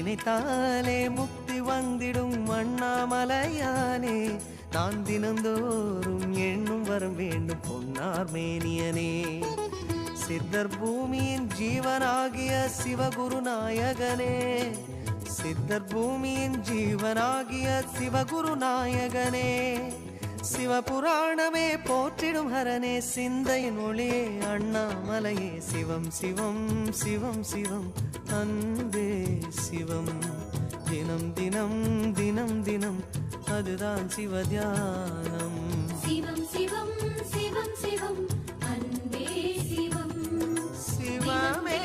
நினைத்தாலே முக்தி வந்திடும் அண்ணாமலையானே நான் தினந்தோறும் எண்ணும் வரம் வேண்டும் பொன்னார் மேனியனே சித்தர் பூமியின் ஜீவனாகிய சிவகுரு நாயகனே சித்தர் பூமியின் ஜீவனாகிய சிவகுரு நாயகனே சிவபுராணமே போற்றிடும் ஹரனே சிந்தையின் ஒளியே அண்ணாமலையே சிவம் சிவம் சிவம் சிவம் அன்பே சிவம் தினம் தினம் தினம் தினம் அதுதான் சிவத்தியானம் சிவம் சிவம் சிவம் சிவம் அன்பே சிவம் சிவமே